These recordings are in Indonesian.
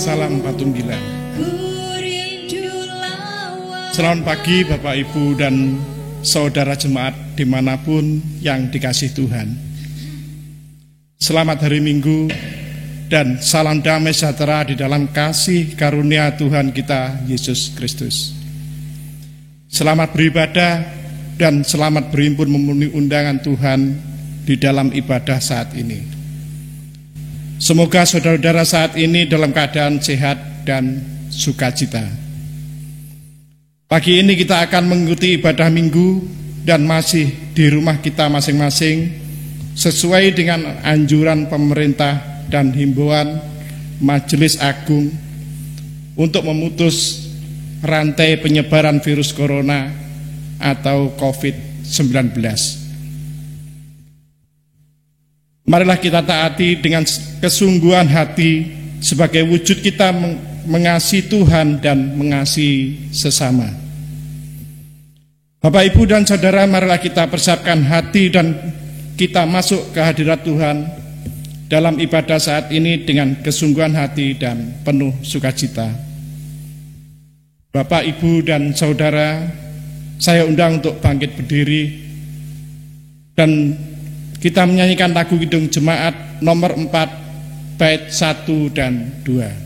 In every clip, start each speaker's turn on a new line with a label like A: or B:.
A: Salam Patunggilan. Selamat pagi Bapak Ibu dan saudara jemaat dimanapun yang dikasih Tuhan. Selamat hari Minggu dan salam damai sejahtera di dalam kasih karunia Tuhan kita Yesus Kristus. Selamat beribadah dan selamat berhimpun memenuhi undangan Tuhan di dalam ibadah saat ini. Semoga saudara-saudara saat ini dalam keadaan sehat dan sukacita. Pagi ini kita akan mengikuti ibadah minggu dan masih di rumah kita masing-masing sesuai dengan anjuran pemerintah dan himbauan Majelis Agung untuk memutus rantai penyebaran virus corona atau COVID-19. Marilah kita taati dengan kesungguhan hati sebagai wujud kita mengasihi Tuhan dan mengasihi sesama. Bapak, Ibu, dan Saudara, marilah kita persiapkan hati dan kita masuk ke hadirat Tuhan dalam ibadah saat ini dengan kesungguhan hati dan penuh sukacita. Bapak, Ibu, dan Saudara, saya undang untuk bangkit berdiri dan kita menyanyikan lagu Kidung Jemaat nomor 4 bait 1 dan 2.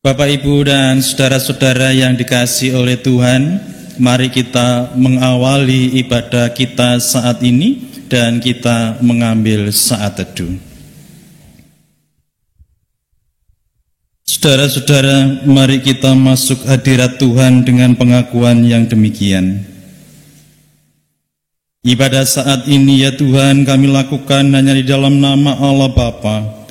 B: Bapak, Ibu, dan saudara-saudara yang dikasihi oleh Tuhan, mari kita mengawali ibadah kita saat ini dan kita mengambil saat teduh. Saudara-saudara, mari kita masuk hadirat Tuhan dengan pengakuan yang demikian. Ibadah saat ini ya Tuhan kami lakukan hanya di dalam nama Allah Bapa,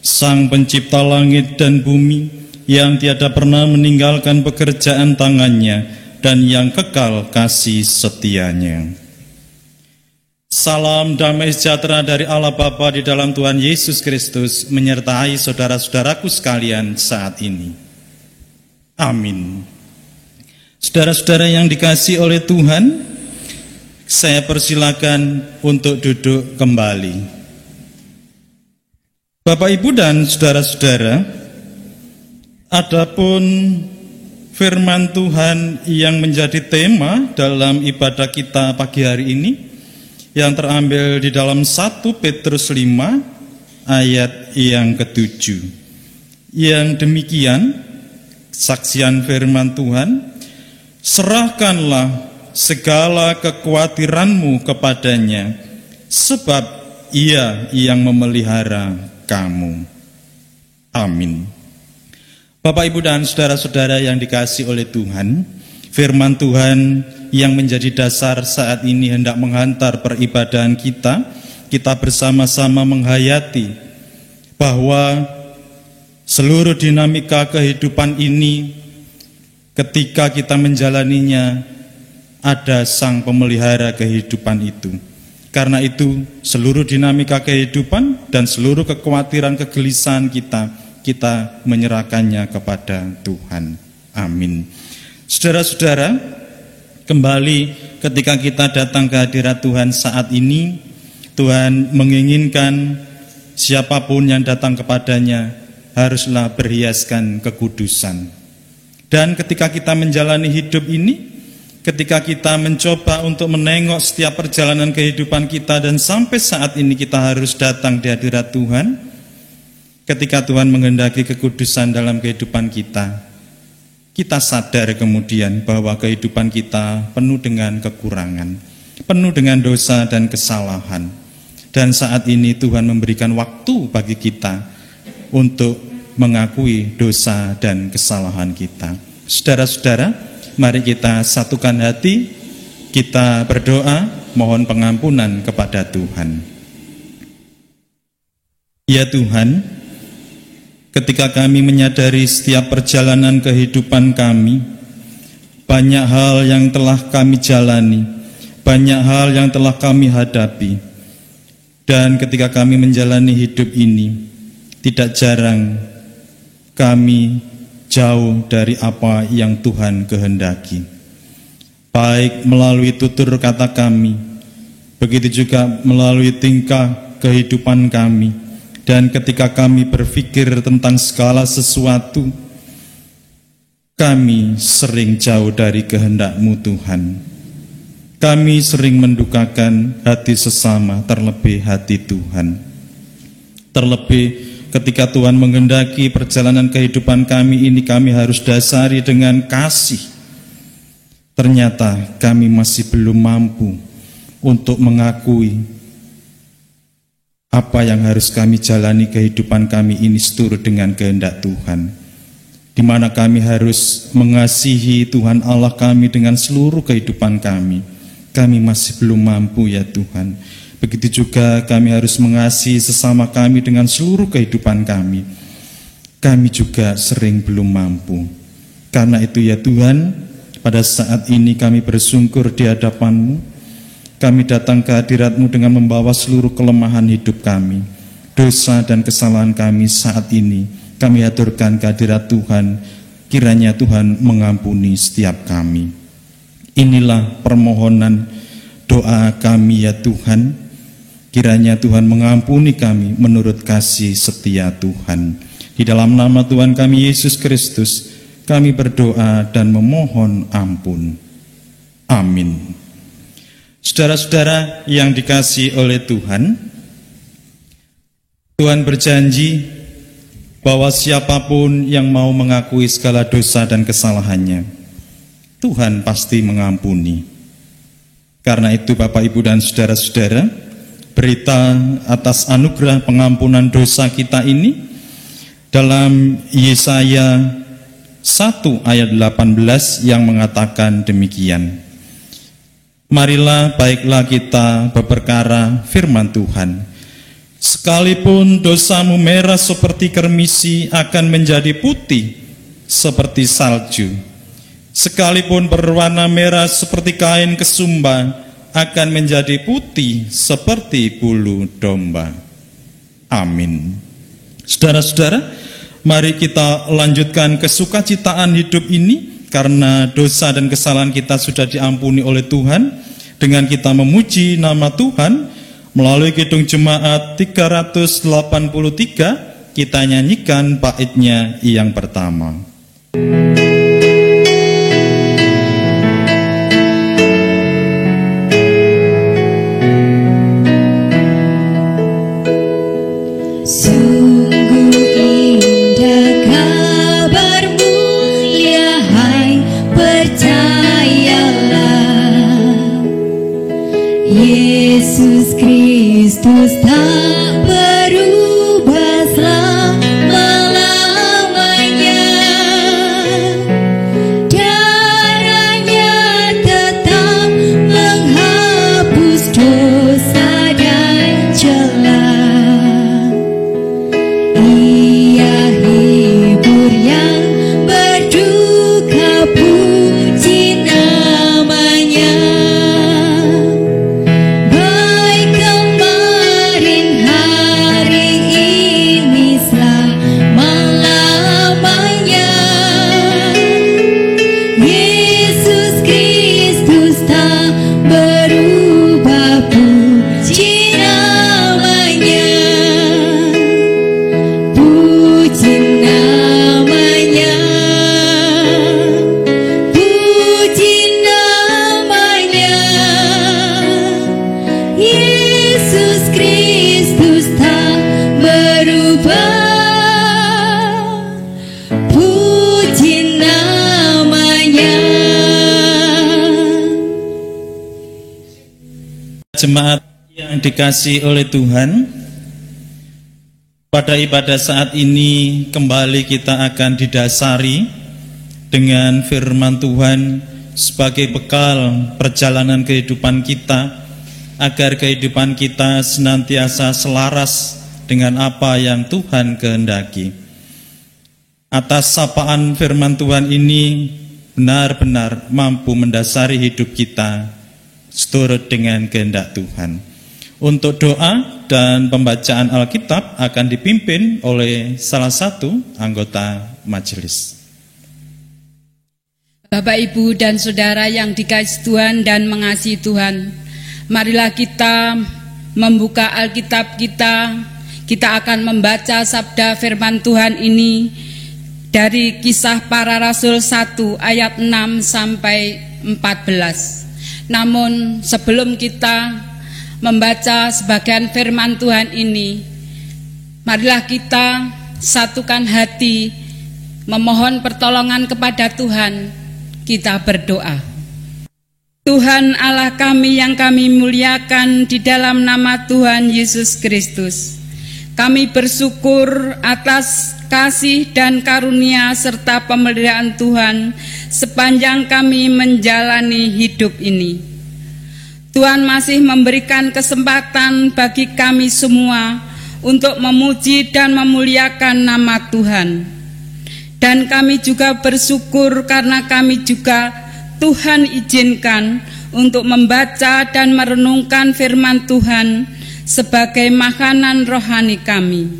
B: Sang Pencipta langit dan bumi, yang tiada pernah meninggalkan pekerjaan tangannya dan yang kekal kasih setianya. Salam damai sejahtera dari Allah Bapa di dalam Tuhan Yesus Kristus menyertai saudara-saudaraku sekalian saat ini. Amin. Saudara-saudara yang dikasihi oleh Tuhan, saya persilakan untuk duduk kembali. Bapak, Ibu, dan saudara-saudara, adapun firman Tuhan yang menjadi tema dalam ibadah kita pagi hari ini yang terambil di dalam 1 Petrus 5 ayat yang ke-7. Yang demikian, saksian firman Tuhan, serahkanlah segala kekhawatiranmu kepadanya, sebab Ia yang memelihara kamu. Amin. Bapak, Ibu, dan saudara-saudara yang dikasihi oleh Tuhan, firman Tuhan yang menjadi dasar saat ini hendak menghantar peribadahan kita bersama-sama menghayati bahwa seluruh dinamika kehidupan ini ketika kita menjalaninya ada Sang Pemelihara kehidupan itu. Karena itu seluruh dinamika kehidupan dan seluruh kekhawatiran kegelisahan kita menyerahkannya kepada Tuhan. Amin. Saudara-saudara, kembali ketika kita datang ke hadirat Tuhan saat ini, Tuhan menginginkan siapapun yang datang kepadanya haruslah berhiaskan kekudusan. Dan ketika kita menjalani hidup ini, ketika kita mencoba untuk menengok setiap perjalanan kehidupan kita dan sampai saat ini kita harus datang di hadirat Tuhan, ketika Tuhan menghendaki kekudusan dalam kehidupan kita, kita sadar kemudian bahwa kehidupan kita penuh dengan kekurangan, penuh dengan dosa dan kesalahan. Dan saat ini Tuhan memberikan waktu bagi kita untuk mengakui dosa dan kesalahan kita. Saudara-saudara, mari kita satukan hati, kita berdoa, mohon pengampunan kepada Tuhan. Ya Tuhan, ketika kami menyadari setiap perjalanan kehidupan kami, banyak hal yang telah kami jalani, banyak hal yang telah kami hadapi. Dan ketika kami menjalani hidup ini, tidak jarang kami jauh dari apa yang Tuhan kehendaki. Baik melalui tutur kata kami, begitu juga melalui tingkah kehidupan kami. Dan ketika kami berpikir tentang segala sesuatu, kami sering jauh dari kehendak-Mu Tuhan. Kami sering mendukakan hati sesama, terlebih hati Tuhan. Terlebih ketika Tuhan menghendaki perjalanan kehidupan kami ini, kami harus dasari dengan kasih. Ternyata kami masih belum mampu untuk mengakui apa yang harus kami jalani kehidupan kami ini seturut dengan kehendak Tuhan, di mana kami harus mengasihi Tuhan Allah kami dengan seluruh kehidupan kami. Kami masih belum mampu ya Tuhan. Begitu juga kami harus mengasihi sesama kami dengan seluruh kehidupan kami. Kami juga sering belum mampu. Karena itu ya Tuhan, pada saat ini kami bersungkur di hadapan-Mu. Kami datang ke hadirat-Mu dengan membawa seluruh kelemahan hidup kami, dosa dan kesalahan kami saat ini. Kami aturkan ke hadirat Tuhan, kiranya Tuhan mengampuni setiap kami. Inilah permohonan doa kami ya Tuhan, kiranya Tuhan mengampuni kami menurut kasih setia Tuhan. Di dalam nama Tuhan kami Yesus Kristus, kami berdoa dan memohon ampun. Amin. Saudara-saudara yang dikasihi oleh Tuhan, Tuhan berjanji bahwa siapapun yang mau mengakui segala dosa dan kesalahannya, Tuhan pasti mengampuni. Karena itu Bapak, Ibu, dan saudara-saudara, berita atas anugerah pengampunan dosa kita ini dalam Yesaya 1 ayat 18 yang mengatakan demikian. Marilah baiklah kita berperkara firman Tuhan. Sekalipun dosamu merah seperti kermisi akan menjadi putih seperti salju. Sekalipun berwarna merah seperti kain kesumba akan menjadi putih seperti bulu domba. Amin. Saudara-saudara, mari kita lanjutkan kesukacitaan hidup ini, karena dosa dan kesalahan kita sudah diampuni oleh Tuhan. Dengan kita memuji nama Tuhan melalui Kidung Jemaat 383, kita nyanyikan baitnya yang pertama.
C: Yesus Kristus tak berubah selama-lamanya. Darahnya tetap menghapus dosa dan celah. Ia hibur yang berduka, puji namanya. Baik kemarin
B: yang dikasihi oleh Tuhan, pada ibadah saat ini kembali kita akan didasari dengan firman Tuhan sebagai bekal perjalanan kehidupan kita, agar kehidupan kita senantiasa selaras dengan apa yang Tuhan kehendaki. Atas sapaan firman Tuhan ini benar-benar mampu mendasari hidup kita seturut dengan kehendak Tuhan. Untuk doa dan pembacaan Alkitab akan dipimpin oleh salah satu anggota majelis.
D: Bapak, Ibu, dan Saudara yang dikasihi Tuhan dan mengasihi Tuhan, marilah kita membuka Alkitab kita. Kita akan membaca sabda firman Tuhan ini dari Kisah Para Rasul 1 ayat 6 sampai 14. Namun sebelum kita membaca sebagian firman Tuhan ini, marilah kita satukan hati memohon pertolongan kepada Tuhan. Kita berdoa. Tuhan Allah kami yang kami muliakan, di dalam nama Tuhan Yesus Kristus, kami bersyukur atas kasih dan karunia serta pemeliharaan Tuhan sepanjang kami menjalani hidup ini. Tuhan masih memberikan kesempatan bagi kami semua untuk memuji dan memuliakan nama Tuhan. Dan kami juga bersyukur karena kami juga Tuhan izinkan untuk membaca dan merenungkan firman Tuhan sebagai makanan rohani kami.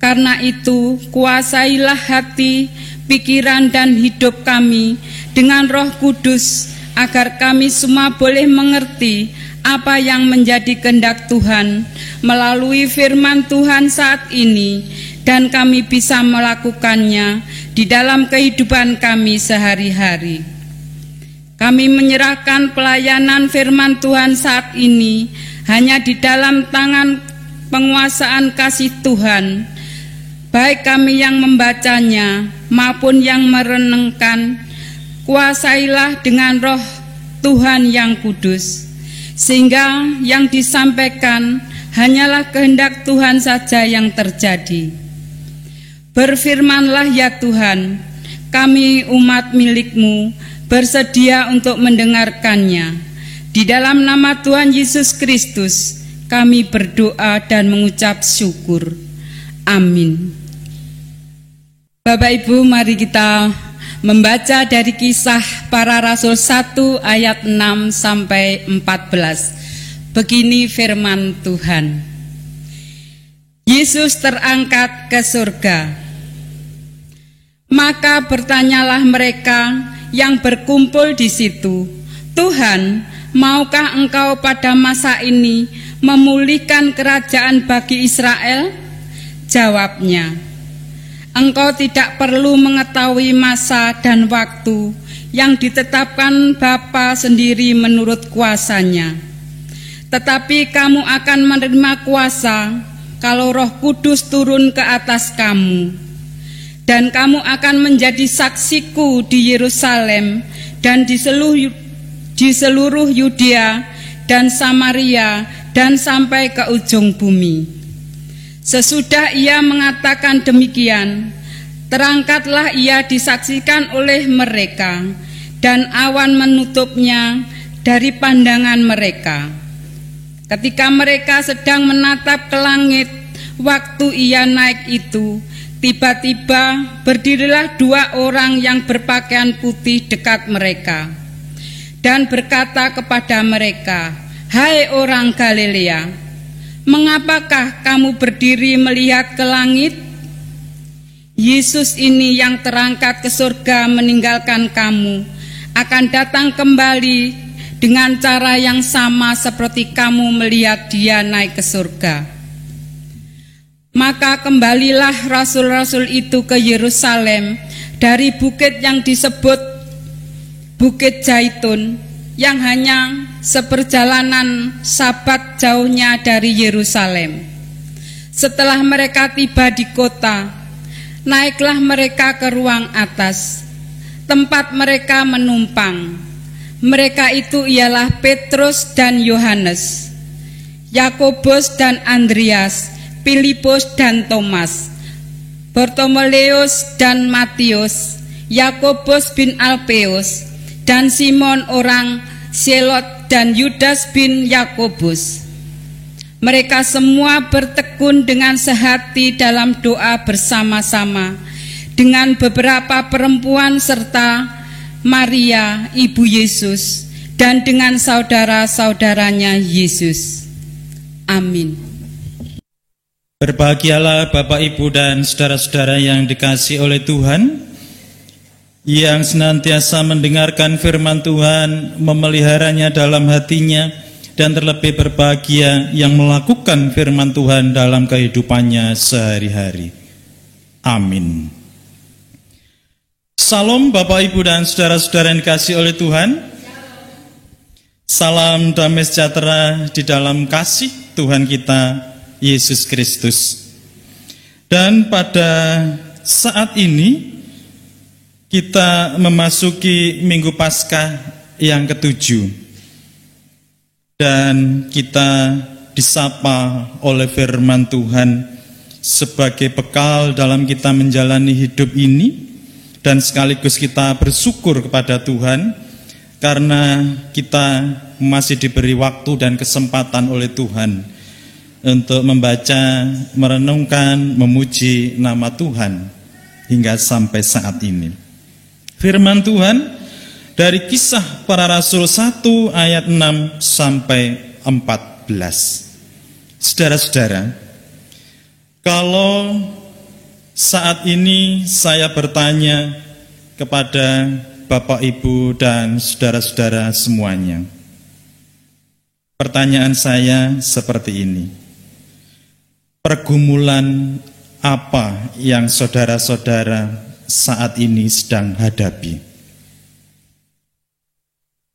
D: Karena itu, kuasailah hati, pikiran dan hidup kami dengan Roh Kudus, agar kami semua boleh mengerti apa yang menjadi kehendak Tuhan melalui firman Tuhan saat ini, dan kami bisa melakukannya di dalam kehidupan kami sehari-hari. Kami menyerahkan pelayanan firman Tuhan saat ini hanya di dalam tangan penguasaan kasih Tuhan, baik kami yang membacanya maupun yang merenungkan. Kuasailah dengan Roh Tuhan yang kudus, sehingga yang disampaikan hanyalah kehendak Tuhan saja yang terjadi. Berfirmanlah ya Tuhan, kami umat milik-Mu bersedia untuk mendengarkannya. Di dalam nama Tuhan Yesus Kristus kami berdoa dan mengucap syukur. Amin. Bapak Ibu, mari kita membaca dari Kisah Para Rasul 1 ayat 6 sampai 14. Begini firman Tuhan. Yesus terangkat ke surga. Maka bertanyalah mereka yang berkumpul di situ, Tuhan, maukah Engkau pada masa ini memulihkan kerajaan bagi Israel? Jawabnya, Engkau tidak perlu mengetahui masa dan waktu yang ditetapkan Bapa sendiri menurut kuasanya. Tetapi kamu akan menerima kuasa kalau Roh Kudus turun ke atas kamu. Dan kamu akan menjadi saksiku di Yerusalem dan di seluruh Yudea dan Samaria dan sampai ke ujung bumi. Sesudah ia mengatakan demikian, terangkatlah ia disaksikan oleh mereka, dan awan menutupnya dari pandangan mereka. Ketika mereka sedang menatap ke langit, waktu ia naik itu, tiba-tiba berdirilah 2 orang yang berpakaian putih dekat mereka, dan berkata kepada mereka, "Hai orang Galilea, mengapakah kamu berdiri melihat ke langit? Yesus ini yang terangkat ke surga meninggalkan kamu, akan datang kembali dengan cara yang sama seperti kamu melihat dia naik ke surga." Maka kembalilah rasul-rasul itu ke Yerusalem dari bukit yang disebut Bukit Zaitun, yang hanya seperjalanan Sabat jauhnya dari Yerusalem. Setelah mereka tiba di kota, naiklah mereka ke ruang atas, tempat mereka menumpang. Mereka itu ialah Petrus dan Yohanes. Yakobus dan Andreas, Filipus dan Thomas, Bartolomeus dan Matius, Yakobus bin Alpeus, dan Simon orang Selot dan Yudas bin Yakobus. Mereka semua bertekun dengan sehati dalam doa bersama-sama dengan beberapa perempuan serta Maria, ibu Yesus, dan dengan saudara-saudaranya Yesus. Amin.
B: Berbahagialah Bapak, Ibu, dan saudara-saudara yang dikasihi oleh Tuhan, yang senantiasa mendengarkan firman Tuhan, memeliharanya dalam hatinya, dan terlebih berbahagia yang melakukan firman Tuhan dalam kehidupannya sehari-hari. Amin. Salam Bapak, Ibu, dan saudara-saudara yang dikasihi oleh Tuhan. Salam damai sejahtera di dalam kasih Tuhan kita Yesus Kristus. Dan pada saat ini kita memasuki Minggu Paskah yang ke-7, dan kita disapa oleh firman Tuhan sebagai bekal dalam kita menjalani hidup ini, dan sekaligus kita bersyukur kepada Tuhan karena kita masih diberi waktu dan kesempatan oleh Tuhan untuk membaca, merenungkan, memuji nama Tuhan hingga sampai saat ini. Firman Tuhan dari Kisah Para Rasul 1 ayat 6 sampai 14. Saudara-saudara, kalau saat ini saya bertanya kepada Bapak, Ibu, dan saudara-saudara semuanya, pertanyaan saya seperti ini: pergumulan apa yang saudara-saudara saat ini sedang hadapi?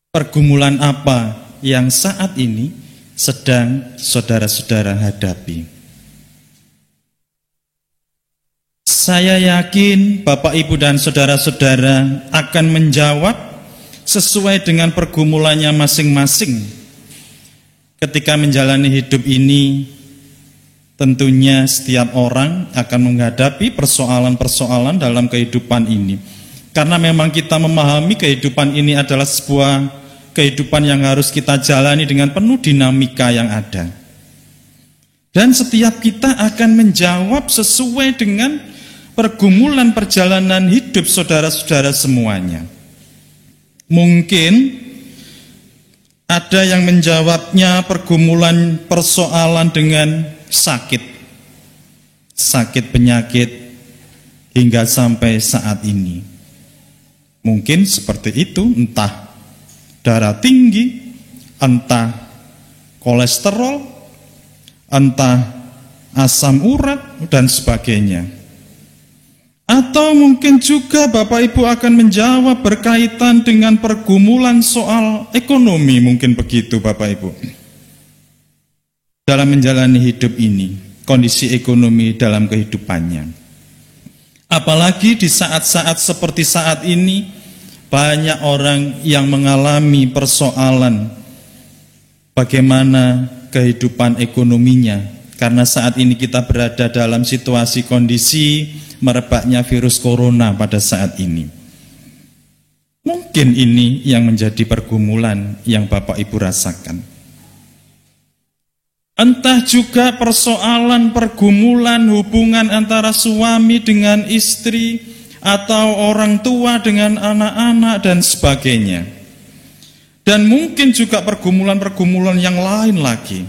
B: Pergumulan apa yang saat ini sedang saudara-saudara hadapi? Saya yakin Bapak, Ibu, dan saudara-saudara akan menjawab sesuai dengan pergumulannya masing-masing. Ketika menjalani hidup ini, tentunya setiap orang akan menghadapi persoalan-persoalan dalam kehidupan ini. Karena memang kita memahami kehidupan ini adalah sebuah kehidupan yang harus kita jalani dengan penuh dinamika yang ada. Dan setiap kita akan menjawab sesuai dengan pergumulan perjalanan hidup saudara-saudara semuanya. Mungkin ada yang menjawabnya pergumulan persoalan dengan sakit penyakit hingga sampai saat ini. Mungkin seperti itu, entah darah tinggi, entah kolesterol, entah asam urat, dan sebagainya. Atau mungkin juga Bapak Ibu akan menjawab berkaitan dengan pergumulan soal ekonomi, mungkin begitu Bapak Ibu. Dalam menjalani hidup ini, kondisi ekonomi dalam kehidupannya. Apalagi di saat-saat seperti saat ini, banyak orang yang mengalami persoalan bagaimana kehidupan ekonominya. Karena saat ini kita berada dalam situasi kondisi merebaknya virus corona pada saat ini. Mungkin ini yang menjadi pergumulan yang Bapak Ibu rasakan. Entah juga persoalan pergumulan hubungan antara suami dengan istri, atau orang tua dengan anak-anak, dan sebagainya. Dan mungkin juga pergumulan-pergumulan yang lain lagi.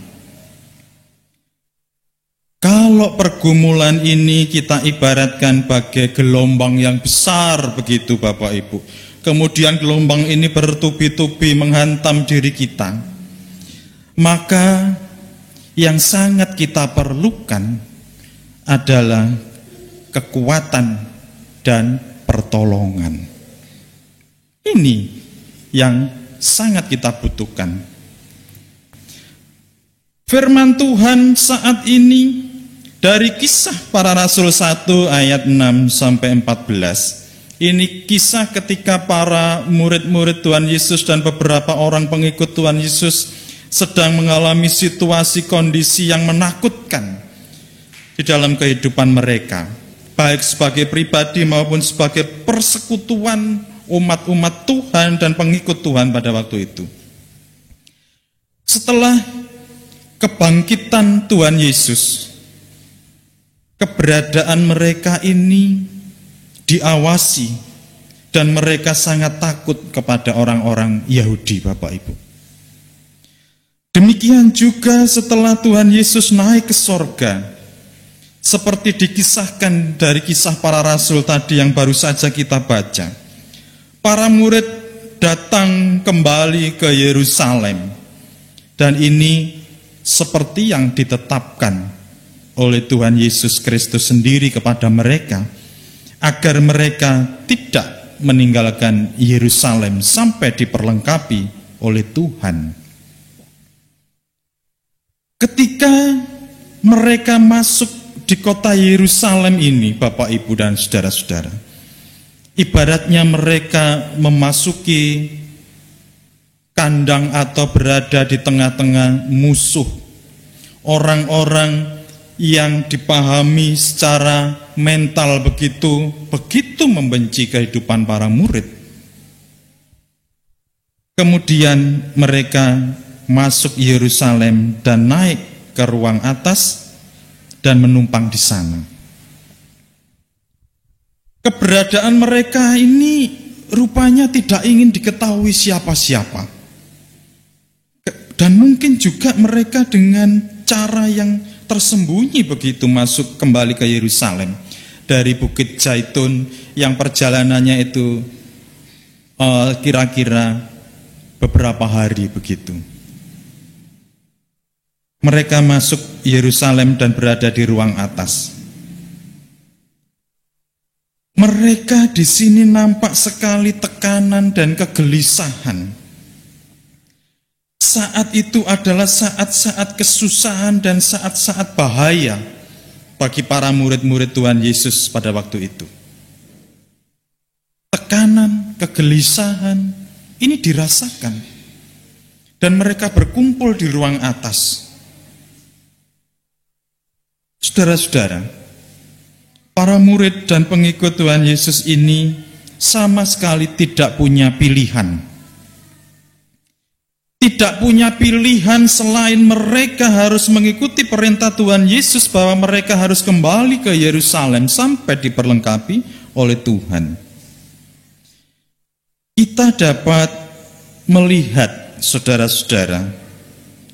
B: Kalau pergumulan ini kita ibaratkan bagai gelombang yang besar begitu Bapak Ibu. Kemudian gelombang ini bertubi-tubi menghantam diri kita. Maka yang sangat kita perlukan adalah kekuatan dan pertolongan. Ini yang sangat kita butuhkan. Firman Tuhan saat ini dari Kisah Para Rasul 1 ayat 6 sampai 14. Ini kisah ketika para murid-murid Tuhan Yesus dan beberapa orang pengikut Tuhan Yesus sedang mengalami situasi kondisi yang menakutkan di dalam kehidupan mereka, baik sebagai pribadi maupun sebagai persekutuan umat-umat Tuhan dan pengikut Tuhan pada waktu itu. Setelah kebangkitan Tuhan Yesus, keberadaan mereka ini diawasi dan mereka sangat takut kepada orang-orang Yahudi, Bapak Ibu. Demikian juga setelah Tuhan Yesus naik ke sorga, seperti dikisahkan dari kisah para rasul tadi yang baru saja kita baca. Para murid datang kembali ke Yerusalem, dan ini seperti yang ditetapkan oleh Tuhan Yesus Kristus sendiri kepada mereka, agar mereka tidak meninggalkan Yerusalem sampai diperlengkapi oleh Tuhan. Ketika mereka masuk di kota Yerusalem ini, Bapak, Ibu, dan saudara-saudara, ibaratnya mereka memasuki kandang atau berada di tengah-tengah musuh, orang-orang yang dipahami secara mental begitu membenci kehidupan para murid. Kemudian mereka masuk Yerusalem dan naik ke ruang atas dan menumpang di sana. Keberadaan mereka ini rupanya tidak ingin diketahui siapa-siapa. Dan mungkin juga mereka dengan cara yang tersembunyi begitu masuk kembali ke Yerusalem dari Bukit Zaitun yang perjalanannya itu kira-kira beberapa hari begitu. Mereka masuk Yerusalem dan berada di ruang atas. Mereka di sini nampak sekali tekanan dan kegelisahan. Saat itu adalah saat-saat kesusahan dan saat-saat bahaya bagi para murid-murid Tuhan Yesus pada waktu itu. Tekanan, kegelisahan ini dirasakan. Dan mereka berkumpul di ruang atas. Saudara-saudara, para murid dan pengikut Tuhan Yesus ini sama sekali tidak punya pilihan. Tidak punya pilihan selain mereka harus mengikuti perintah Tuhan Yesus bahwa mereka harus kembali ke Yerusalem sampai diperlengkapi oleh Tuhan. Kita dapat melihat, saudara-saudara,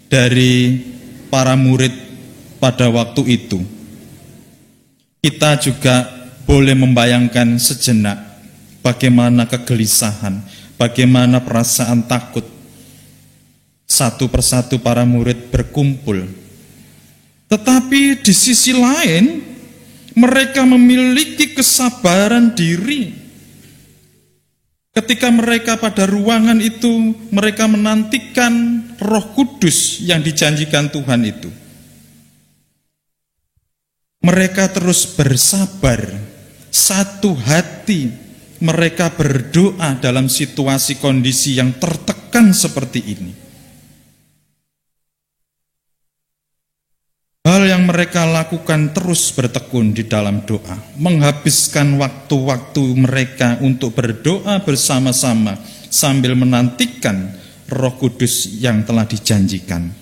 B: dari para murid pada waktu itu, kita juga boleh membayangkan sejenak bagaimana kegelisahan, bagaimana perasaan takut. Satu persatu para murid berkumpul. Tetapi di sisi lain, mereka memiliki kesabaran diri. Ketika mereka pada ruangan itu, mereka menantikan Roh Kudus yang dijanjikan Tuhan itu. Mereka terus bersabar, satu hati, mereka berdoa dalam situasi kondisi yang tertekan seperti ini. Hal yang mereka lakukan terus bertekun di dalam doa, menghabiskan waktu-waktu mereka untuk berdoa bersama-sama sambil menantikan Roh Kudus yang telah dijanjikan.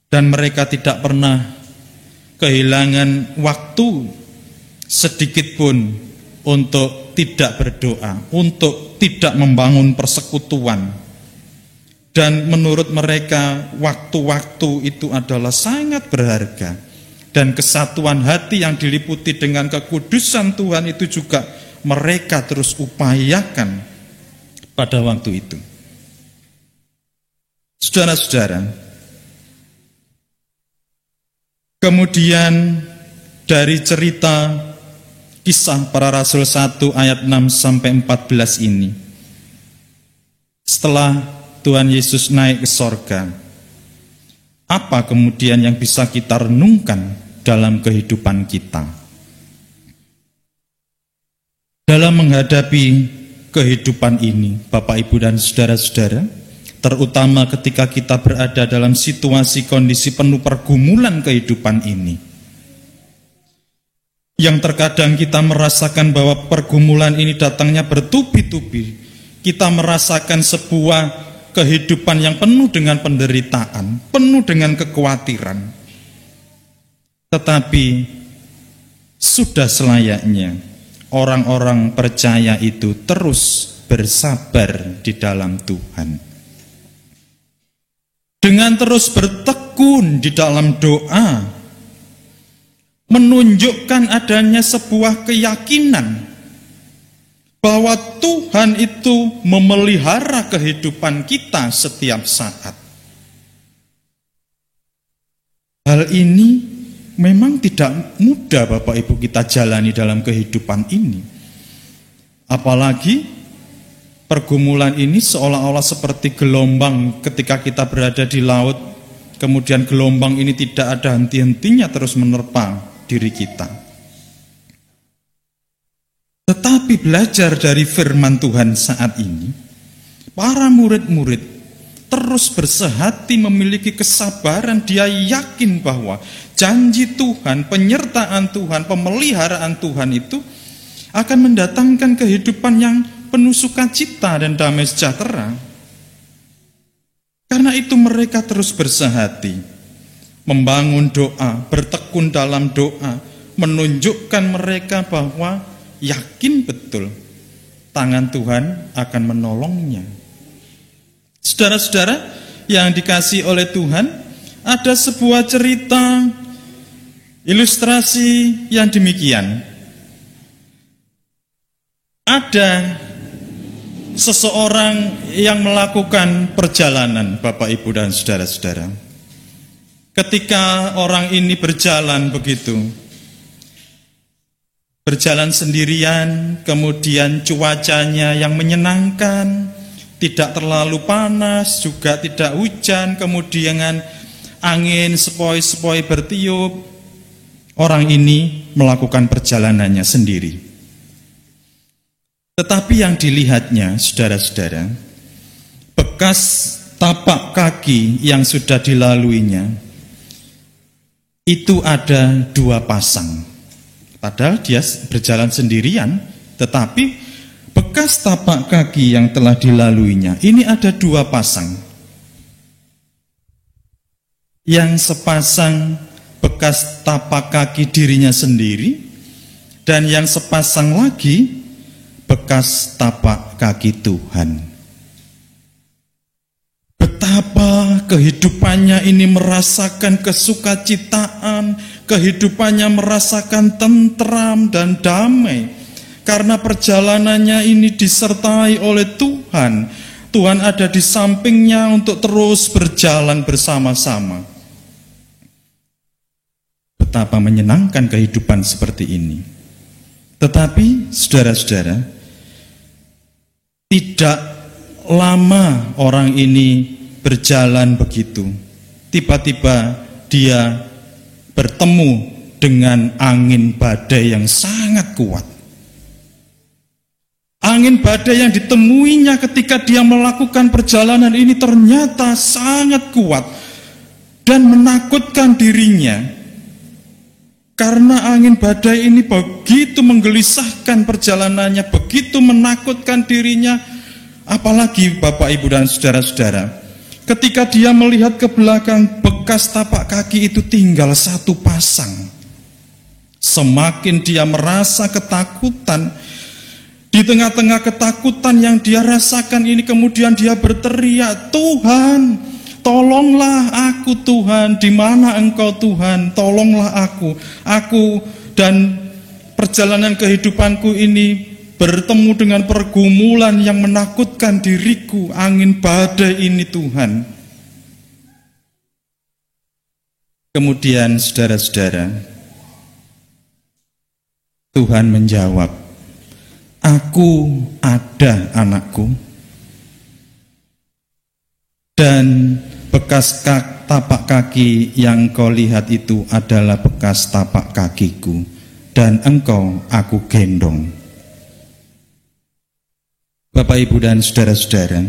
B: Dan mereka tidak pernah kehilangan waktu sedikit pun untuk tidak berdoa, untuk tidak membangun persekutuan. Dan menurut mereka waktu-waktu itu adalah sangat berharga. Dan kesatuan hati yang diliputi dengan kekudusan Tuhan itu juga mereka terus upayakan pada waktu itu. Saudara-saudara, kemudian dari cerita kisah para rasul 1 ayat 6 sampai 14 ini, setelah Tuhan Yesus naik ke sorga, apa kemudian yang bisa kita renungkan dalam kehidupan kita? Dalam menghadapi kehidupan ini, Bapak, Ibu, dan saudara-saudara, terutama ketika kita berada dalam situasi kondisi penuh pergumulan kehidupan ini. Yang terkadang kita merasakan bahwa pergumulan ini datangnya bertubi-tubi. Kita merasakan sebuah kehidupan yang penuh dengan penderitaan, penuh dengan kekhawatiran. Tetapi sudah selayaknya orang-orang percaya itu terus bersabar di dalam Tuhan. Dengan terus bertekun di dalam doa, menunjukkan adanya sebuah keyakinan bahwa Tuhan itu memelihara kehidupan kita setiap saat. Hal ini memang tidak mudah Bapak Ibu kita jalani dalam kehidupan ini. Apalagi pergumulan ini seolah-olah seperti gelombang ketika kita berada di laut, kemudian gelombang ini tidak ada henti-hentinya terus menerpa diri kita. Tetapi belajar dari firman Tuhan saat ini, para murid-murid terus bersehati memiliki kesabaran. Dia yakin bahwa janji Tuhan, penyertaan Tuhan, pemeliharaan Tuhan itu akan mendatangkan kehidupan yang penuh sukacita dan damai sejahtera. Karena itu mereka terus bersehati, membangun doa, bertekun dalam doa, menunjukkan mereka bahwa yakin betul tangan Tuhan akan menolongnya. Saudara-saudara yang dikasihi oleh Tuhan, ada sebuah cerita ilustrasi yang demikian. Ada seseorang yang melakukan perjalanan, Bapak Ibu dan saudara-saudara. Ketika orang ini berjalan begitu, berjalan sendirian, kemudian cuacanya yang menyenangkan, tidak terlalu panas, juga tidak hujan, kemudian angin sepoi-sepoi bertiup. Orang ini melakukan perjalanannya sendiri. Tetapi yang dilihatnya, saudara-saudara, bekas tapak kaki yang sudah dilaluinya, itu ada 2 pasang. Padahal dia berjalan sendirian, tetapi bekas tapak kaki yang telah dilaluinya, ini ada 2 pasang. Yang sepasang bekas tapak kaki dirinya sendiri, dan yang sepasang lagi bekas tapak kaki Tuhan. Betapa kehidupannya ini merasakan kesukacitaan, kehidupannya merasakan tentram dan damai, karena perjalanannya ini disertai oleh Tuhan. Tuhan ada di sampingnya untuk terus berjalan bersama-sama. Betapa menyenangkan kehidupan seperti ini. Tetapi saudara-saudara, tidak lama orang ini berjalan begitu. Tiba-tiba dia bertemu dengan angin badai yang sangat kuat. Angin badai yang ditemuinya ketika dia melakukan perjalanan ini ternyata sangat kuat dan menakutkan dirinya. Karena angin badai ini begitu menggelisahkan perjalanannya, begitu menakutkan dirinya. Apalagi Bapak Ibu dan saudara-saudara, ketika dia melihat ke belakang, bekas tapak kaki itu tinggal 1 pasang. Semakin dia merasa ketakutan. Di tengah-tengah ketakutan yang dia rasakan ini, kemudian dia berteriak, "Tuhan, tolonglah aku Tuhan, di mana Engkau Tuhan, tolonglah aku. Aku dan perjalanan kehidupanku ini bertemu dengan pergumulan yang menakutkan diriku, angin badai ini Tuhan." Kemudian saudara-saudara, Tuhan menjawab, "Aku ada anakku, dan bekas tapak kaki yang kau lihat itu adalah bekas tapak kakiku, dan engkau aku gendong." Bapak Ibu dan saudara-saudara,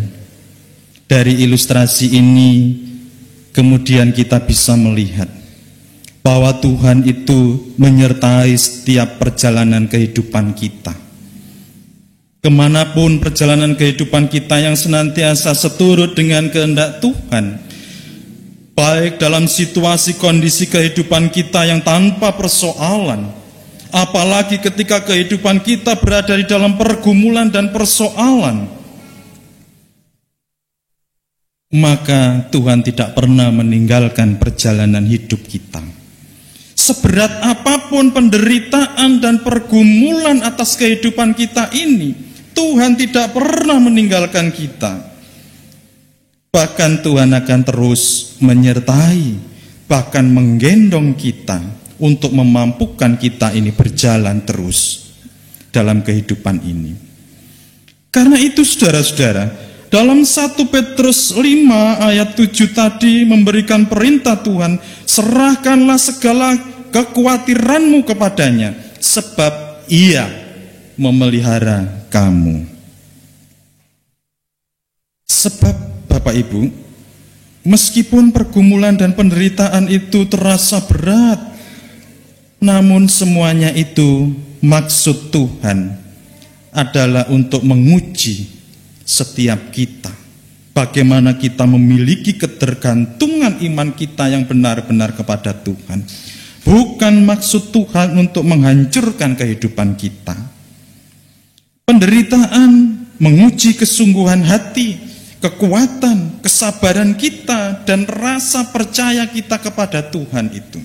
B: Dari ilustrasi ini kemudian kita bisa melihat bahwa Tuhan itu menyertai setiap perjalanan kehidupan kita. Kemanapun perjalanan kehidupan kita yang senantiasa seturut dengan kehendak Tuhan, baik dalam situasi kondisi kehidupan kita yang tanpa persoalan, apalagi ketika kehidupan kita berada di dalam pergumulan dan persoalan, maka Tuhan tidak pernah meninggalkan perjalanan hidup kita. Seberat apapun penderitaan dan pergumulan atas kehidupan kita ini, Tuhan tidak pernah meninggalkan kita. Bahkan Tuhan akan terus menyertai, bahkan menggendong kita untuk memampukan kita ini berjalan terus dalam kehidupan ini. Karena itu saudara-saudara, dalam 1 Petrus 5 ayat 7 tadi memberikan perintah Tuhan, serahkanlah segala kekhawatiranmu kepadanya, sebab Ia memelihara kamu. Sebab Bapak Ibu, meskipun pergumulan dan penderitaan itu terasa berat, namun semuanya itu maksud Tuhan adalah untuk menguji setiap kita. Bagaimana kita memiliki ketergantungan iman kita yang benar-benar kepada Tuhan. Bukan maksud Tuhan untuk menghancurkan kehidupan kita. Penderitaan menguji kesungguhan hati, kekuatan, kesabaran kita, dan rasa percaya kita kepada Tuhan itu.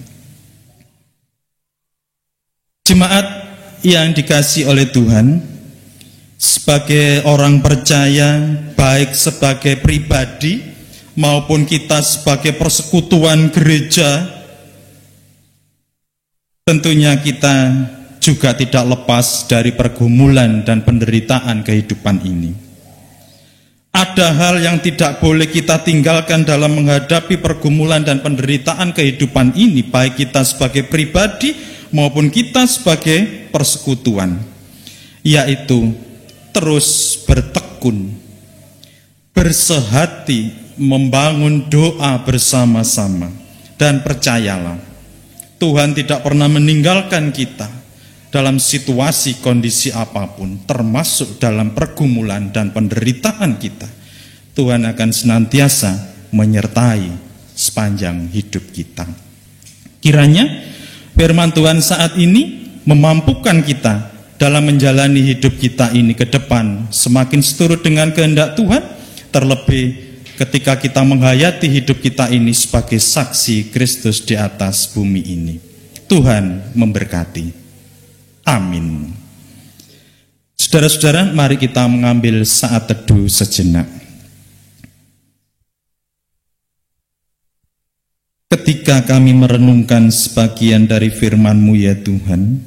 B: Jemaat yang dikasihi oleh Tuhan, sebagai orang percaya, baik sebagai pribadi maupun kita sebagai persekutuan gereja, tentunya kita juga tidak lepas dari pergumulan dan penderitaan kehidupan ini. Ada hal yang tidak boleh kita tinggalkan dalam menghadapi pergumulan dan penderitaan kehidupan ini, baik kita sebagai pribadi maupun kita sebagai persekutuan, yaitu terus bertekun, bersehati, membangun doa bersama-sama, dan percayalah, Tuhan tidak pernah meninggalkan kita dalam situasi kondisi apapun, termasuk dalam pergumulan dan penderitaan kita. Tuhan akan senantiasa menyertai sepanjang hidup kita. Kiranya firman Tuhan saat ini memampukan kita dalam menjalani hidup kita ini ke depan semakin seturut dengan kehendak Tuhan, terlebih ketika kita menghayati hidup kita ini sebagai saksi Kristus di atas bumi ini. Tuhan memberkati. Amin. Saudara-saudara, mari kita mengambil saat teduh sejenak. Ketika kami merenungkan sebagian dari firman-Mu ya Tuhan,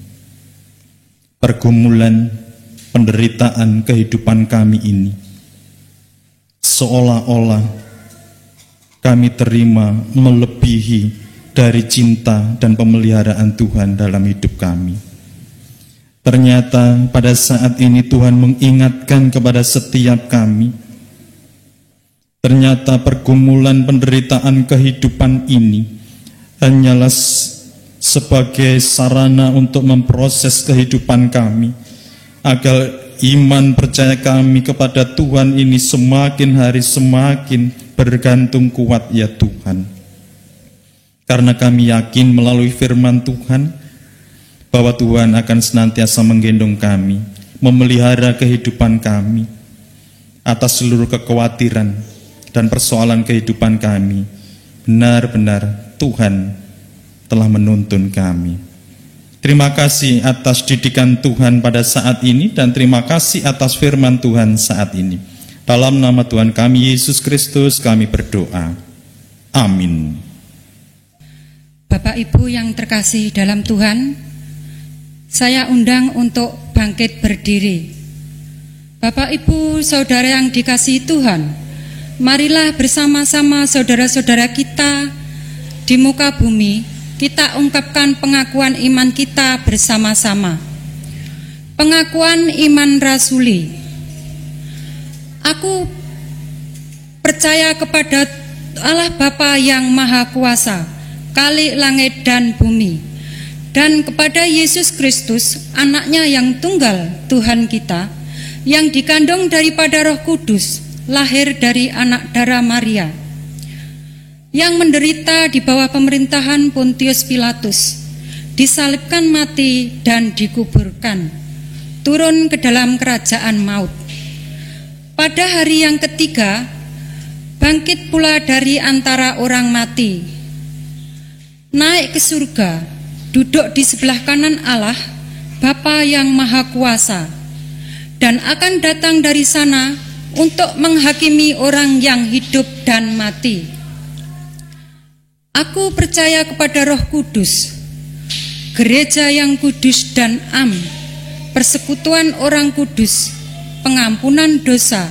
B: pergumulan, penderitaan kehidupan kami ini seolah-olah kami terima melebihi dari cinta dan pemeliharaan Tuhan dalam hidup kami. Ternyata pada saat ini Tuhan mengingatkan kepada setiap kami, ternyata pergumulan penderitaan kehidupan ini hanyalah sebagai sarana untuk memproses kehidupan kami, agar iman percaya kami kepada Tuhan ini semakin hari semakin bergantung kuat ya Tuhan. Karena kami yakin melalui firman Tuhan bahwa Tuhan akan senantiasa menggendong kami, memelihara kehidupan kami atas seluruh kekhawatiran dan persoalan kehidupan kami. Benar-benar Tuhan telah menuntun kami. Terima kasih atas didikan Tuhan pada saat ini, dan terima kasih atas firman Tuhan saat ini. Dalam nama Tuhan kami Yesus Kristus kami berdoa. Amin.
D: Bapak Ibu yang terkasih dalam Tuhan, saya undang untuk bangkit berdiri. Bapak Ibu saudara yang dikasihi Tuhan, marilah bersama-sama saudara-saudara kita di muka bumi, kita ungkapkan pengakuan iman kita bersama-sama. Pengakuan iman rasuli. Aku
E: percaya kepada Allah Bapa yang Maha Kuasa, Khalik langit dan bumi, dan kepada Yesus Kristus, anaknya yang tunggal, Tuhan kita, yang dikandung daripada Roh Kudus, lahir dari anak darah Maria, yang menderita di bawah pemerintahan Pontius Pilatus, disalibkan mati dan dikuburkan, turun ke dalam kerajaan maut. Pada hari yang ketiga, bangkit pula dari antara orang mati, naik ke surga, duduk di sebelah kanan Allah, Bapa yang Maha Kuasa, dan akan datang dari sana untuk menghakimi orang yang hidup dan mati. Aku percaya kepada Roh Kudus, gereja yang kudus dan am, persekutuan orang kudus, pengampunan dosa,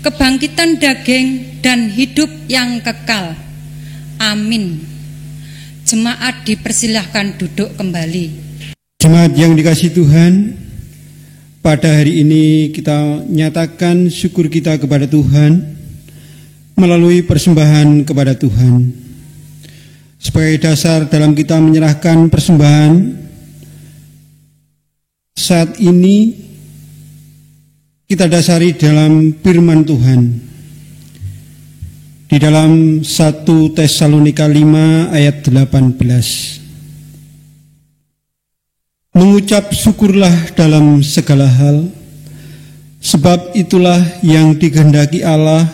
E: kebangkitan daging, dan hidup yang kekal. Amin. Jemaat dipersilahkan duduk kembali.
F: Jemaat yang dikasihi Tuhan, pada hari ini kita nyatakan syukur kita kepada Tuhan melalui persembahan kepada Tuhan. Sebagai dasar dalam kita menyerahkan persembahan, saat ini kita dasari dalam firman Tuhan. Di dalam 1 Tesalonika 5 ayat 18. Mengucap syukurlah dalam segala hal, sebab itulah yang dikehendaki Allah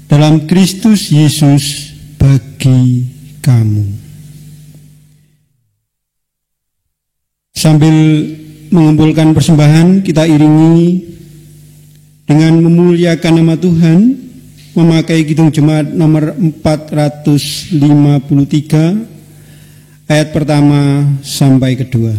F: dalam Kristus Yesus bagi kamu. Sambil mengumpulkan persembahan, kita iringi dengan memuliakan nama Tuhan, memakai kidung jemaat nomor 453 ayat pertama sampai kedua.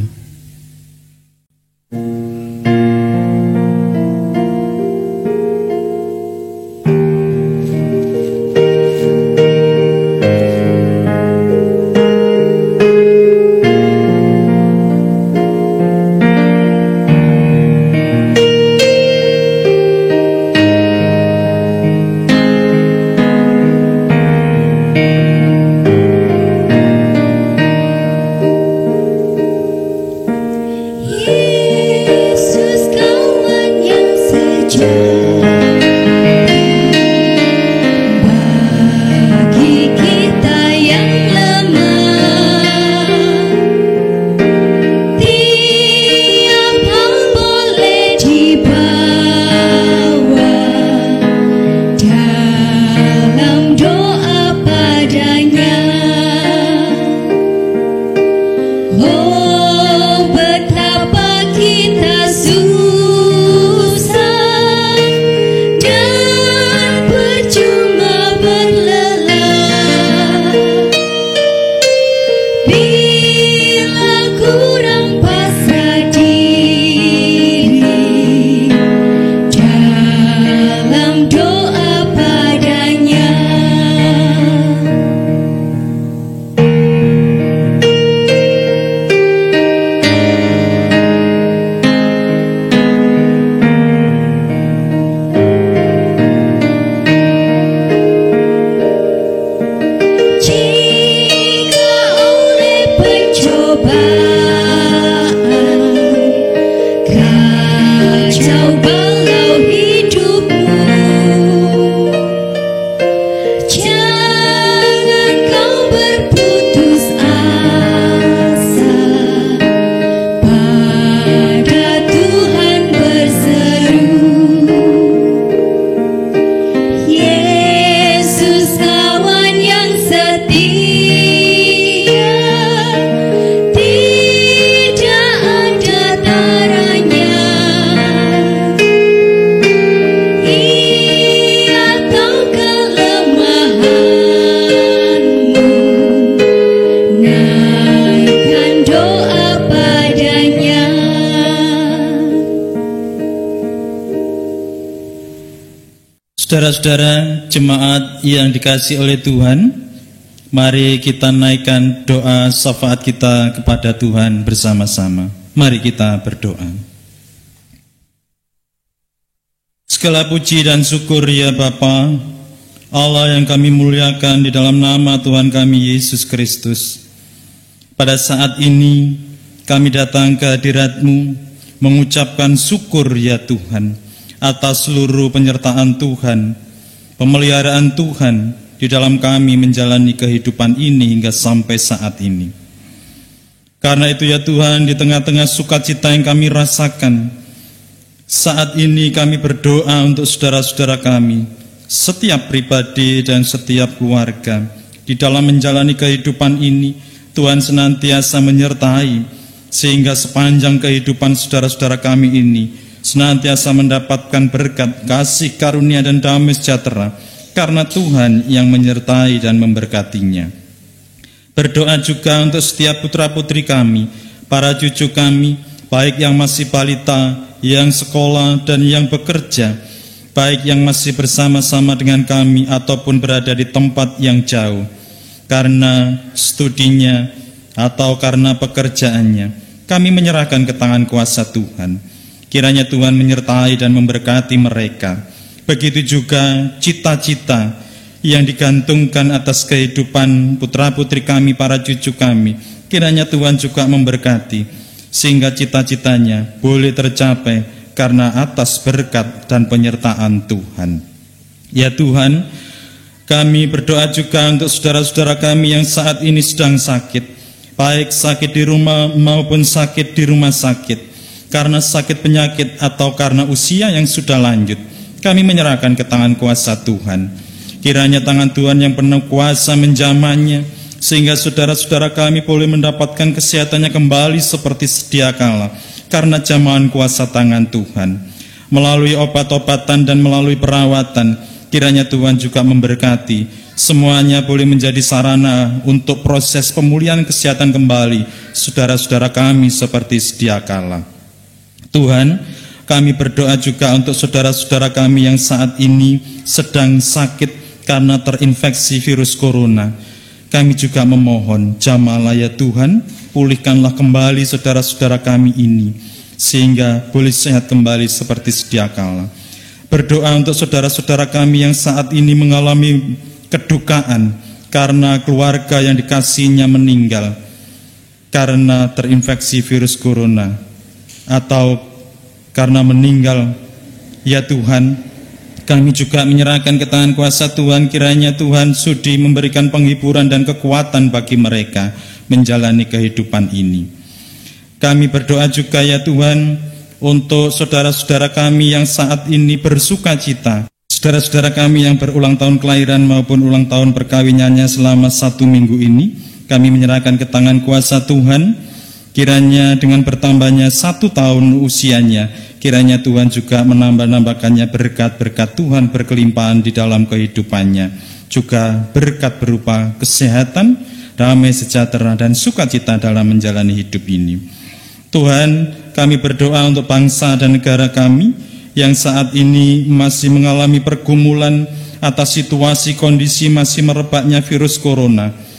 B: Saudara-saudara jemaat yang dikasihi oleh Tuhan, mari kita naikkan doa syafaat kita kepada Tuhan bersama-sama. Mari kita berdoa. Segala puji dan syukur ya Bapa, Allah yang kami muliakan di dalam nama Tuhan kami Yesus Kristus, pada saat ini kami datang ke hadirat-Mu mengucapkan syukur ya Tuhan atas seluruh penyertaan Tuhan, pemeliharaan Tuhan di dalam kami menjalani kehidupan ini hingga sampai saat ini. Karena itu ya Tuhan, di tengah-tengah sukacita yang kami rasakan, saat ini kami berdoa untuk saudara-saudara kami, setiap pribadi dan setiap keluarga di dalam menjalani kehidupan ini. Tuhan senantiasa menyertai, sehingga sepanjang kehidupan saudara-saudara kami ini senantiasa mendapatkan berkat, kasih, karunia, dan damai sejahtera, karena Tuhan yang menyertai dan memberkatinya. Berdoa juga untuk setiap putra-putri kami, para cucu kami, baik yang masih balita, yang sekolah, dan yang bekerja, baik yang masih bersama-sama dengan kami ataupun berada di tempat yang jauh karena studinya atau karena pekerjaannya. Kami menyerahkan ke tangan kuasa Tuhan. Kiranya Tuhan menyertai dan memberkati mereka. Begitu juga cita-cita yang digantungkan atas kehidupan putra-putri kami, para cucu kami. Kiranya Tuhan juga memberkati, sehingga cita-citanya boleh tercapai karena atas berkat dan penyertaan Tuhan. Ya Tuhan, kami berdoa juga untuk saudara-saudara kami yang saat ini sedang sakit, baik sakit di rumah maupun sakit di rumah sakit, karena sakit penyakit atau karena usia yang sudah lanjut. Kami menyerahkan ke tangan kuasa Tuhan. Kiranya tangan Tuhan yang penuh kuasa menjamahnya, sehingga saudara-saudara kami boleh mendapatkan kesehatannya kembali seperti sedia kala, karena jamahan kuasa tangan Tuhan. Melalui obat-obatan dan melalui perawatan, kiranya Tuhan juga memberkati. Semuanya boleh menjadi sarana untuk proses pemulihan kesehatan kembali saudara-saudara kami seperti sedia kala. Tuhan, kami berdoa juga untuk saudara-saudara kami yang saat ini sedang sakit karena terinfeksi virus corona. Kami juga memohon, jamahlah ya Tuhan, pulihkanlah kembali saudara-saudara kami ini, sehingga boleh sehat kembali seperti sedia kala. Berdoa untuk saudara-saudara kami yang saat ini mengalami kedukaan karena keluarga yang dikasihinya meninggal karena terinfeksi virus corona atau karena meninggal. Ya Tuhan, kami juga menyerahkan ke tangan kuasa Tuhan. Kiranya Tuhan sudi memberikan penghiburan dan kekuatan bagi mereka menjalani kehidupan ini. Kami berdoa juga ya Tuhan untuk saudara-saudara kami yang saat ini bersuka cita, saudara-saudara kami yang berulang tahun kelahiran maupun ulang tahun perkawinannya selama 1 minggu ini. Kami menyerahkan ke tangan kuasa Tuhan. Kiranya dengan bertambahnya 1 tahun usianya, kiranya Tuhan juga menambah-nambahkannya berkat-berkat Tuhan berkelimpahan di dalam kehidupannya, juga berkat berupa kesehatan, damai sejahtera, dan sukacita dalam menjalani hidup ini. Tuhan, kami berdoa untuk bangsa dan negara kami yang saat ini masih mengalami pergumulan atas situasi kondisi masih merebaknya virus corona.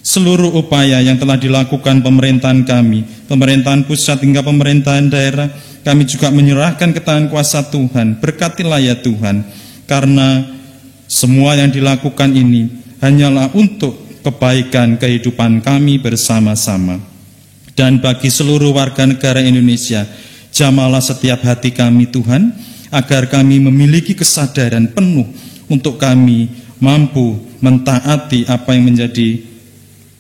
B: Seluruh upaya yang telah dilakukan pemerintahan kami, pemerintahan pusat hingga pemerintahan daerah, kami juga menyerahkan ke tangan kuasa Tuhan. Berkatilah ya Tuhan, karena semua yang dilakukan ini hanyalah untuk kebaikan kehidupan kami bersama-sama. Dan bagi seluruh warga negara Indonesia, jamahlah setiap hati kami Tuhan, agar kami memiliki kesadaran penuh untuk kami mampu mentaati apa yang menjadi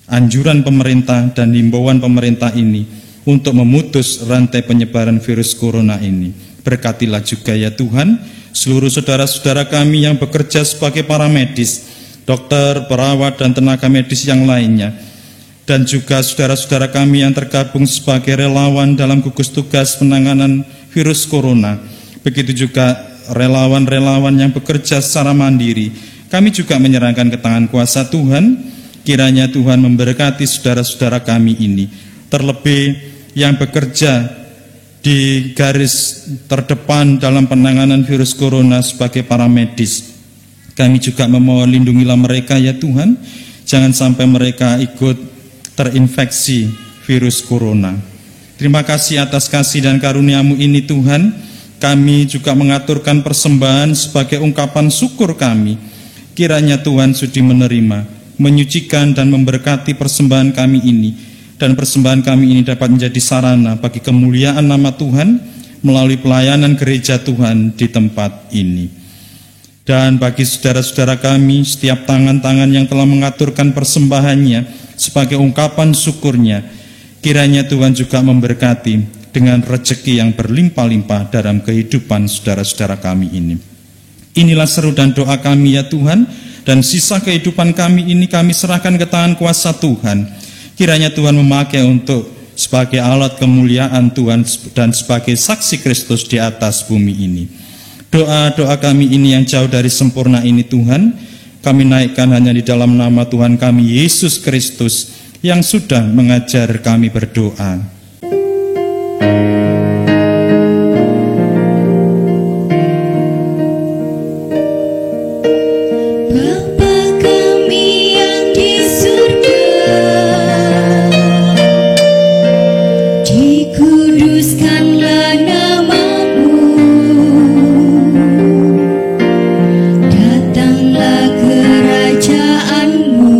B: anjuran pemerintah dan himbauan pemerintah ini untuk memutus rantai penyebaran virus corona ini. Berkatilah juga ya Tuhan seluruh saudara-saudara kami yang bekerja sebagai para medis, dokter, perawat, dan tenaga medis yang lainnya, dan juga saudara-saudara kami yang tergabung sebagai relawan dalam gugus tugas penanganan virus corona. Begitu juga relawan-relawan yang bekerja secara mandiri. Kami juga menyerahkan ke tangan kuasa Tuhan. Kiranya Tuhan memberkati saudara-saudara kami ini, terlebih yang bekerja di garis terdepan dalam penanganan virus corona sebagai para medis. Kami juga memohon lindungilah mereka ya Tuhan, jangan sampai mereka ikut terinfeksi virus corona. Terima kasih atas kasih dan karunia-Mu ini Tuhan. Kami juga mengaturkan persembahan sebagai ungkapan syukur kami kiranya Tuhan sudi menerima, menyucikan dan memberkati persembahan kami ini, dan persembahan kami ini dapat menjadi sarana bagi kemuliaan nama Tuhan melalui pelayanan gereja Tuhan di tempat ini. Dan bagi saudara-saudara kami, setiap tangan-tangan yang telah mengaturkan persembahannya sebagai ungkapan syukurnya, kiranya Tuhan juga memberkati dengan rezeki yang berlimpah-limpah dalam kehidupan saudara-saudara kami ini. Inilah seru dan doa kami ya Tuhan, dan sisa kehidupan kami ini kami serahkan ke tangan kuasa Tuhan. Kiranya Tuhan memakai untuk sebagai alat kemuliaan Tuhan dan sebagai saksi Kristus di atas bumi ini. Doa-doa kami ini yang jauh dari sempurna ini Tuhan, kami naikkan hanya di dalam nama Tuhan kami Yesus Kristus yang sudah mengajar kami berdoa.
C: Bapa kami yang di surga, dikuduskanlah nama-Mu, datanglah kerajaan-Mu,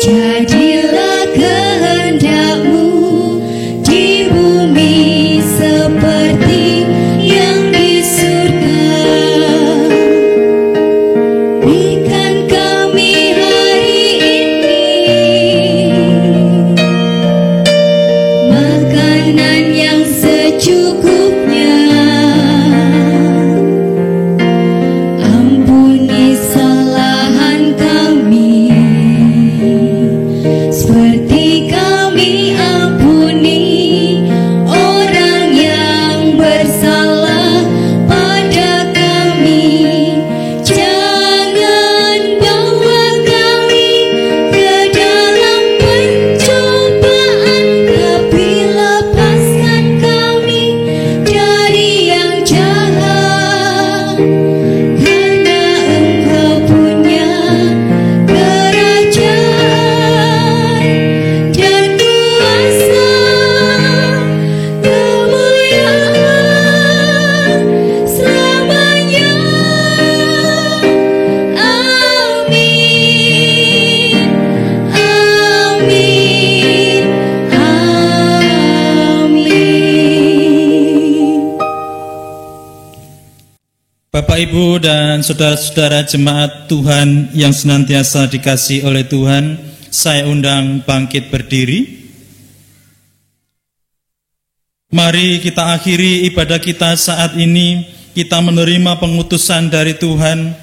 C: jadilah kehendak-Mu di bumi seperti yang di surga. Berikan kami hari ini makanan yang secukupnya. Ampuni kesalahan kami seperti kami ampuni orang yang bersalah pada kami. Jangan bawa kami ke dalam pencobaan, tapi lepaskan kami dari yang jahat. Karena Engkau punya kerajaan dan kuasa, kemuliaan selamanya. Amin, amin, amin.
B: Bapak, Ibu, dan saudara-saudara jemaat Tuhan yang senantiasa dikasihi oleh Tuhan, saya undang bangkit berdiri. Mari kita akhiri ibadah kita saat ini, kita menerima pengutusan dari Tuhan.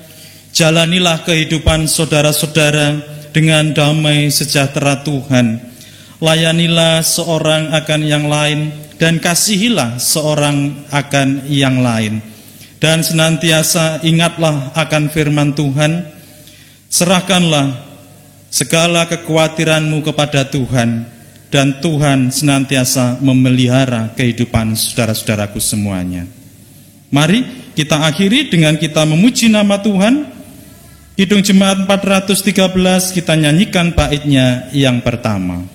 B: Jalanilah kehidupan saudara-saudara dengan damai sejahtera Tuhan. Layanilah seorang akan yang lain, dan kasihilah seorang akan yang lain. Dan senantiasa ingatlah akan firman Tuhan. Serahkanlah segala kekhawatiranmu kepada Tuhan, dan Tuhan senantiasa memelihara kehidupan saudara-saudaraku semuanya. Mari kita akhiri dengan kita memuji nama Tuhan. Kidung Jemaat 413 kita nyanyikan baitnya yang pertama.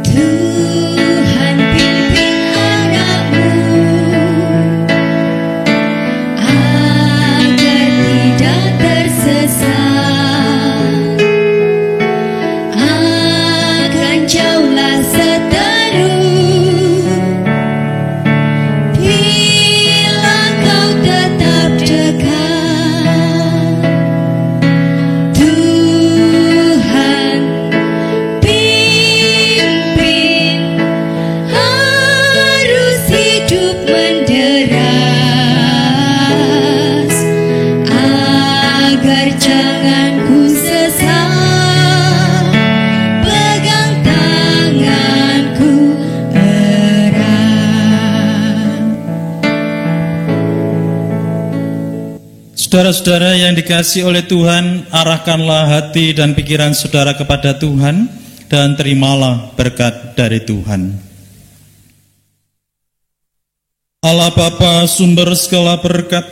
C: Tuhan pimpin anak-Mu agar tidak tersesat, akan jauhlah seteru bila Kau tetap dekat. Tuhan pimpin, harus hidup menderas, agar jangan ku sesat, pegang tanganku erat.
B: Saudara-saudara yang dikasihi oleh Tuhan, arahkanlah hati dan pikiran saudara kepada Tuhan, dan terimalah berkat dari Tuhan. Allah Bapa, sumber segala berkat,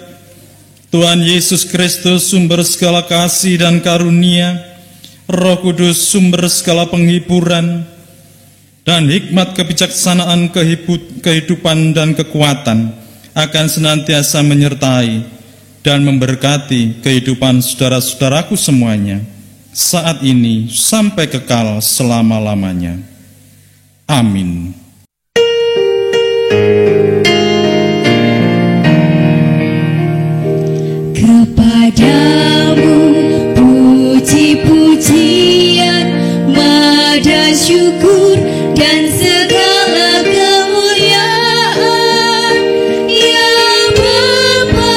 B: Tuhan Yesus Kristus, sumber segala kasih dan karunia, Roh Kudus, sumber segala penghiburan, dan hikmat kebijaksanaan kehidupan dan kekuatan akan senantiasa menyertai dan memberkati kehidupan saudara-saudaraku semuanya, saat ini sampai kekal selama-lamanya. Amin.
C: Kepadamu puji-pujian, mada syukur dan segala kemuliaan, ya Bapa,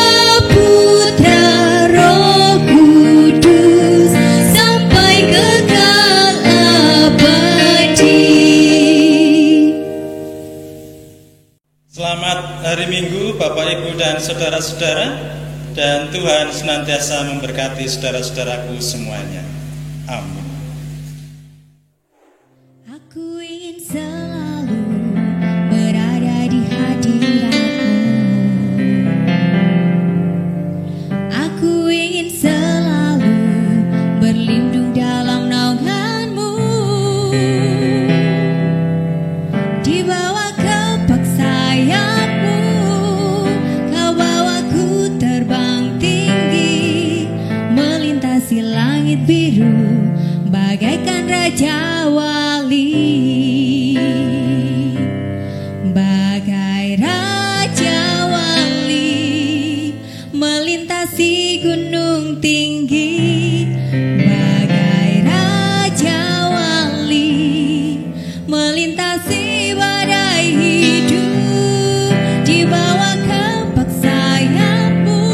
C: Putra, Roh Kudus, sampai kekal abadi.
B: Selamat hari Minggu Bapak Ibu dan saudara-saudara, dan Tuhan senantiasa memberkati saudara-saudaraku semuanya. Amin.
C: Aku ingin selalu berada di hadirat-Mu. Aku ingin selalu berlindung dalam naungan-Mu. Di bawah kepak sayap-Mu, Kau bawaku terbang tinggi, melintasi langit biru bagaikan raja wali. Bagai raja wali melintasi gunung tinggi, bagai raja wali melintasi badai hidup. Di bawah kepak sayap-Mu,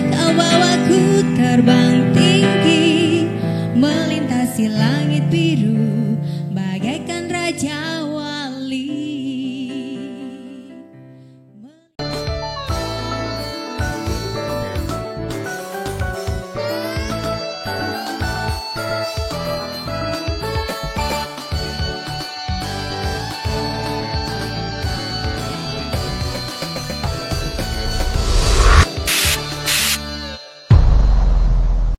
C: Kau bawaku terbang tinggi, melintasi langit biru bagaikan raja wali.